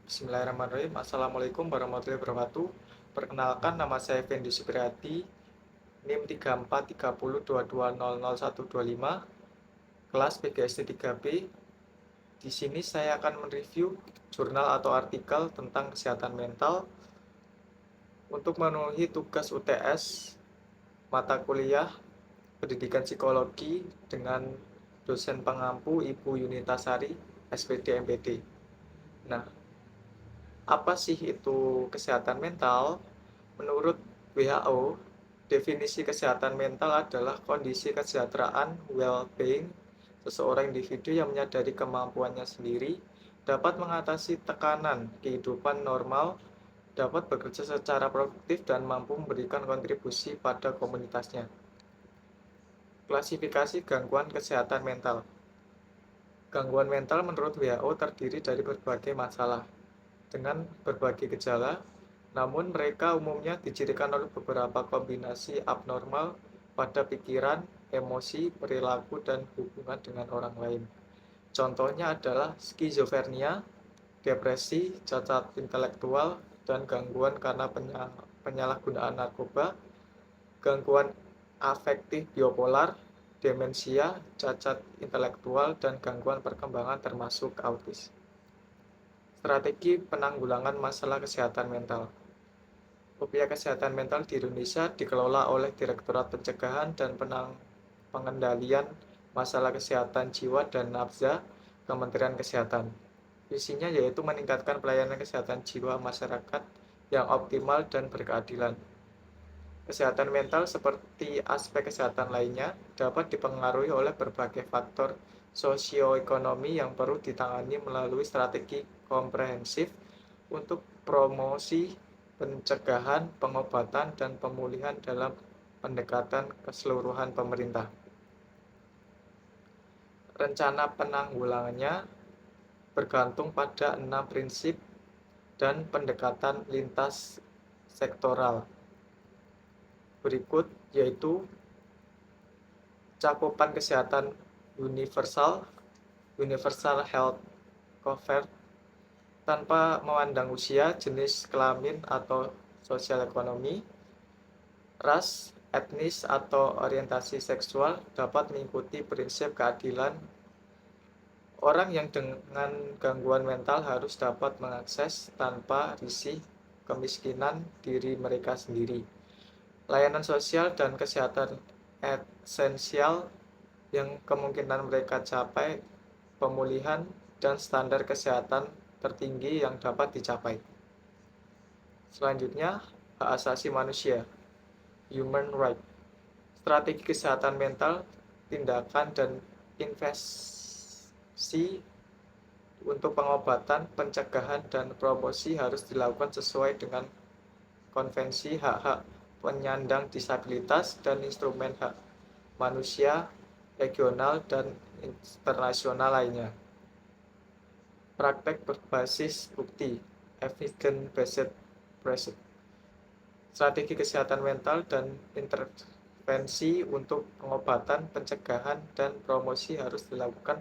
Bismillahirrahmanirrahim. Assalamualaikum warahmatullahi wabarakatuh. Perkenalkan, nama saya Fendi Supriyadi, NIM 343022000125, kelas PGSD 3B. Di sini saya akan mereview jurnal atau artikel tentang kesehatan mental untuk memenuhi tugas UTS mata kuliah Pendidikan Psikologi dengan dosen pengampu Ibu Yunitasari, SPD MPD. Nah, apa sih itu kesehatan mental? Menurut WHO, definisi kesehatan mental adalah kondisi kesejahteraan well-being seseorang individu yang menyadari kemampuannya sendiri, dapat mengatasi tekanan kehidupan normal, dapat bekerja secara produktif, dan mampu memberikan kontribusi pada komunitasnya. Klasifikasi gangguan kesehatan mental. Gangguan mental menurut WHO terdiri dari berbagai masalah dengan berbagai gejala, namun mereka umumnya dicirikan oleh beberapa kombinasi abnormal pada pikiran, emosi, perilaku, dan hubungan dengan orang lain. Contohnya adalah skizofrenia, depresi, cacat intelektual, dan gangguan karena penyalahgunaan narkoba, gangguan afektif bipolar, demensia, cacat intelektual, dan gangguan perkembangan termasuk autis. Strategi penanggulangan masalah kesehatan mental. Upaya kesehatan mental di Indonesia dikelola oleh Direktorat Pencegahan dan Pengendalian Masalah Kesehatan Jiwa dan Nafsa, Kementerian Kesehatan. Visinya yaitu meningkatkan pelayanan kesehatan jiwa masyarakat yang optimal dan berkeadilan. Kesehatan mental seperti aspek kesehatan lainnya dapat dipengaruhi oleh berbagai faktor sosioekonomi yang perlu ditangani melalui strategi komprehensif untuk promosi, pencegahan, pengobatan, dan pemulihan dalam pendekatan keseluruhan pemerintah. Rencana penanggulangannya bergantung pada 6 prinsip dan pendekatan lintas sektoral berikut, yaitu cakupan kesehatan universal health coverage tanpa memandang usia, jenis kelamin atau sosial ekonomi, ras, etnis atau orientasi seksual dapat mengikuti prinsip keadilan. Orang yang dengan gangguan mental harus dapat mengakses tanpa risih kemiskinan diri mereka sendiri, layanan sosial dan kesehatan esensial yang kemungkinan mereka capai, pemulihan, dan standar kesehatan tertinggi yang dapat dicapai. Selanjutnya, hak asasi manusia, human right, strategi kesehatan mental, tindakan, dan investasi untuk pengobatan, pencegahan, dan promosi harus dilakukan sesuai dengan konvensi hak-hak penyandang disabilitas dan instrumen hak manusia regional dan internasional lainnya. Praktek berbasis bukti, evidence-based practice, strategi kesehatan mental dan intervensi untuk pengobatan, pencegahan, dan promosi harus dilakukan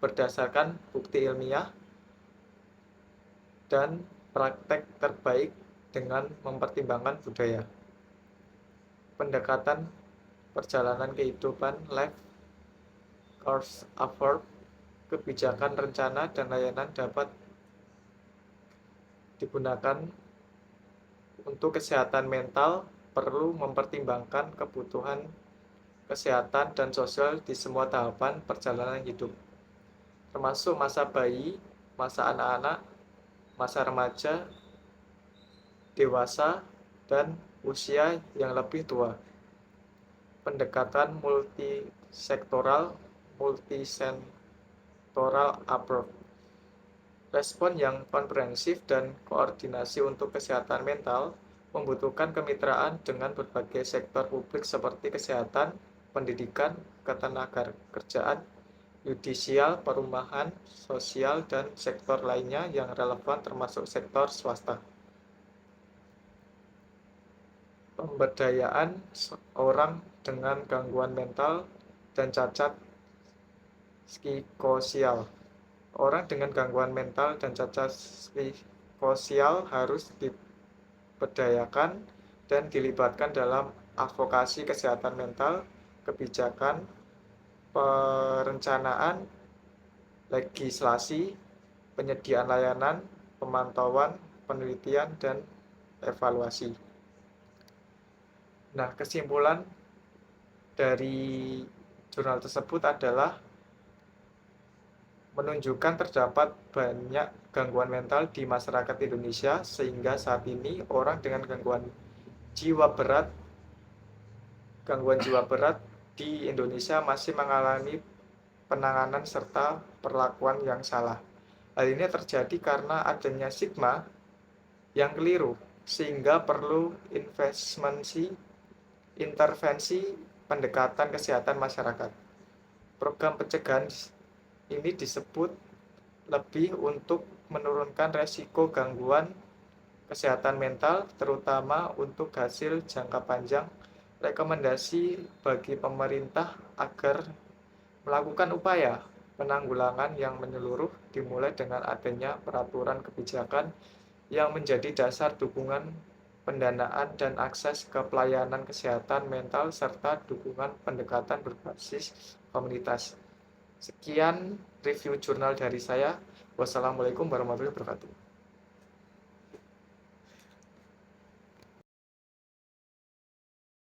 berdasarkan bukti ilmiah dan praktek terbaik dengan mempertimbangkan budaya. Pendekatan perjalanan kehidupan life course effort, kebijakan rencana dan layanan dapat digunakan untuk kesehatan mental perlu mempertimbangkan kebutuhan kesehatan dan sosial di semua tahapan perjalanan hidup, termasuk masa bayi, masa anak-anak, masa remaja, dewasa, dan usia yang lebih tua. Pendekatan multisektoral approach, respon yang komprehensif dan koordinasi untuk kesehatan mental membutuhkan kemitraan dengan berbagai sektor publik seperti kesehatan, pendidikan, ketenagakerjaan, yudisial, perumahan, sosial, dan sektor lainnya yang relevan termasuk sektor swasta. Pemberdayaan orang dengan gangguan mental dan cacat psikososial. orang dengan gangguan mental dan cacat psikososial harus diberdayakan dan dilibatkan dalam advokasi kesehatan mental, kebijakan, perencanaan, legislasi, penyediaan layanan, pemantauan, penelitian, dan evaluasi. Nah, kesimpulan dari jurnal tersebut adalah menunjukkan terdapat banyak gangguan mental di masyarakat Indonesia, sehingga saat ini orang dengan gangguan jiwa berat di Indonesia masih mengalami penanganan serta perlakuan yang salah. Hal ini terjadi karena adanya stigma yang keliru, sehingga perlu intervensi pendekatan kesehatan masyarakat. Program pencegahan ini disebut lebih untuk menurunkan resiko gangguan kesehatan mental, terutama untuk hasil jangka panjang. Rekomendasi bagi pemerintah agar melakukan upaya penanggulangan yang menyeluruh, dimulai dengan adanya peraturan kebijakan yang menjadi dasar dukungan pendanaan dan akses ke pelayanan kesehatan mental serta dukungan pendekatan berbasis komunitas. Sekian review jurnal dari saya. Wassalamualaikum warahmatullahi wabarakatuh.